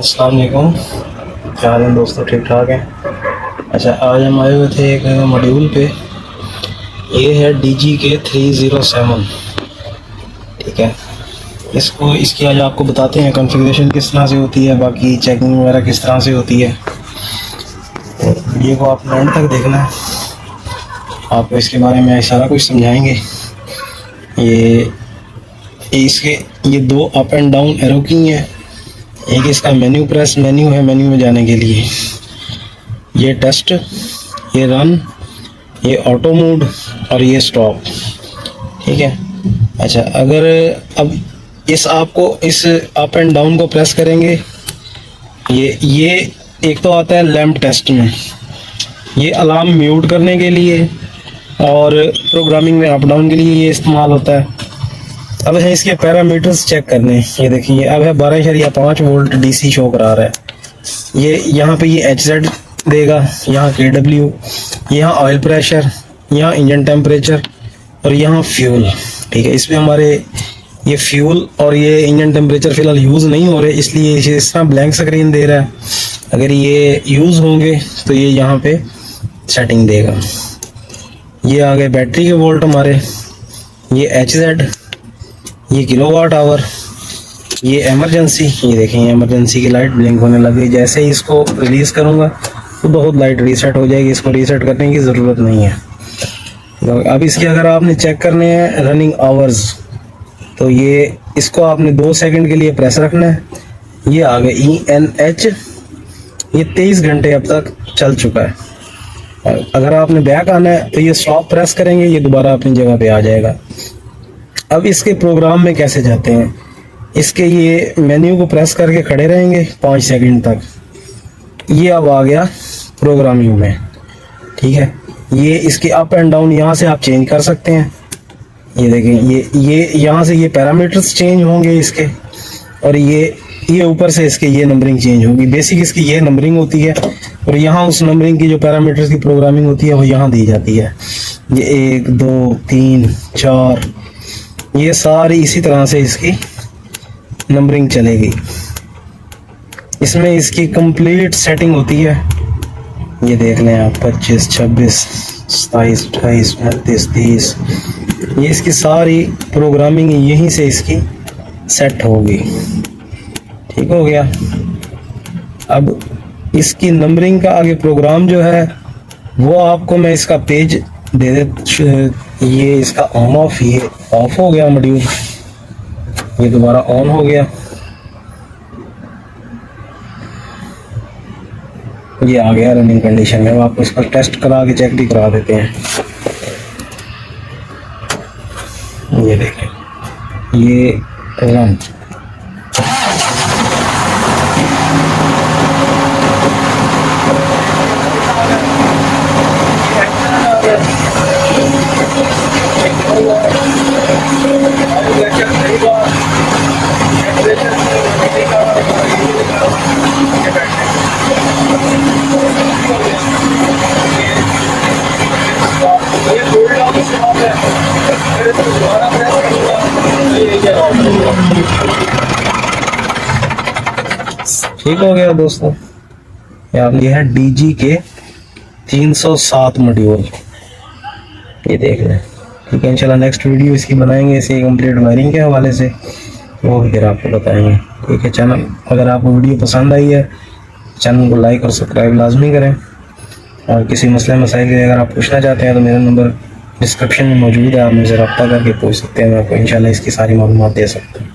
अस्सलाम वालेकुम। क्या हाल है दोस्तों, ठीक ठाक हैं? अच्छा, आज हम आए हुए थे एक मॉड्यूल पे। ये है DGK307। ठीक है, इसकी आज आपको बताते हैं कॉन्फ़िगरेशन किस तरह से होती है, बाकी चेकिंग वगैरह किस तरह से होती है। वीडियो को आप एंड तक देखना है, आपको इसके बारे में सारा कुछ समझाएंगे। ये दो अप एंड डाउन एरो की हैं। एक इसका मेन्यू प्रेस मेन्यू है, मेन्यू में जाने के लिए। ये टेस्ट, ये रन, ये ऑटो मोड और ये स्टॉप। ठीक है। अच्छा, अगर अब इस अप एंड डाउन को प्रेस करेंगे, ये एक तो आता है लैंप टेस्ट में, ये अलार्म म्यूट करने के लिए और प्रोग्रामिंग में अप डाउन के लिए ये इस्तेमाल होता है। अब है इसके पैरामीटर्स चेक करने। ये देखिए, अब है 12.5 वोल्ट DC शो करा रहा है। ये यहाँ पे ये HZ देगा, यहाँ KW, यहाँ ऑयल प्रेशर, यहाँ इंजन टेम्परेचर और यहाँ फ्यूल। ठीक है, इसमें हमारे ये फ्यूल और ये इंजन टेम्परेचर फ़िलहाल यूज़ नहीं हो रहे, इसलिए इस तरह ब्लैंक स्क्रीन दे रहा है। अगर ये यूज़ होंगे तो ये यहाँ पे सेटिंग देगा। ये आ गए बैटरी के वोल्ट हमारे, ये HZ, ये किलोवाट आवर, ये इमरजेंसी। ये देखें, इमरजेंसी की लाइट ब्लिंक होने लग गई। जैसे ही इसको रिलीज करूंगा तो बहुत लाइट रीसेट हो जाएगी, इसको रीसेट करने की ज़रूरत नहीं है। तो अब इसके अगर आपने चेक करने हैं रनिंग आवर्स, तो ये इसको आपने 2 सेकंड के लिए प्रेस रखना है। ये आ गए ENH, ये 23 घंटे अब तक चल चुका है। अगर आपने बैक आना है तो ये स्टॉप प्रेस करेंगे, ये दोबारा अपनी जगह पे आ जाएगा। अब इसके प्रोग्राम में कैसे जाते हैं, इसके ये मेन्यू को प्रेस करके खड़े रहेंगे 5 सेकंड तक। ये अब आ गया प्रोग्रामिंग में। ठीक है, ये इसके अप एंड डाउन यहाँ से आप चेंज कर सकते हैं। ये देखें, ये यहाँ से ये पैरामीटर्स चेंज होंगे इसके, और ये ऊपर से इसके ये नंबरिंग चेंज होगी। बेसिक इसकी ये नंबरिंग होती है, और यहाँ उस नंबरिंग की जो पैरामीटर्स की प्रोग्रामिंग होती है वो यहाँ दी जाती है। ये 1 2 3 4, ये सारी इसी तरह से इसकी नंबरिंग चलेगी। इसमें इसकी कंप्लीट सेटिंग होती है। ये देख लें आप, 25 26 27 28 29 30, ये इसकी सारी प्रोग्रामिंग यहीं से इसकी सेट होगी। ठीक हो गया। अब इसकी नंबरिंग का आगे प्रोग्राम जो है वो आपको मैं इसका पेज दे दे। ये इसका ऑन ऑफ, ये ऑफ हो गया मॉड्यूल, ये दोबारा ऑन हो गया। ये आ गया रनिंग कंडीशन में। अब आपको इसका टेस्ट करा के चेक भी करा देते हैं। ये देखें, ये रन, ठीक हो गया दोस्तों। ये है DGK307 मॉड्यूल, ये देख लें। ठीक है, इंशाल्लाह नेक्स्ट वीडियो इसकी बनाएंगे, इसे कंप्लीट वायरिंग के हवाले से, वो भी फिर आपको बताएंगे। ठीक है, चैनल अगर आपको वीडियो पसंद आई है, चैनल को लाइक और सब्सक्राइब लाजमी करें। और किसी मसले मसाइल के अगर आप पूछना चाहते हैं तो मेरा नंबर डिस्क्रिप्शन में मौजूद है, आप मुझसे रब्ता करके पूछ सकते हैं। मैं आपको इंशाल्लाह इसकी सारी मालूमात दे सकता हूँ।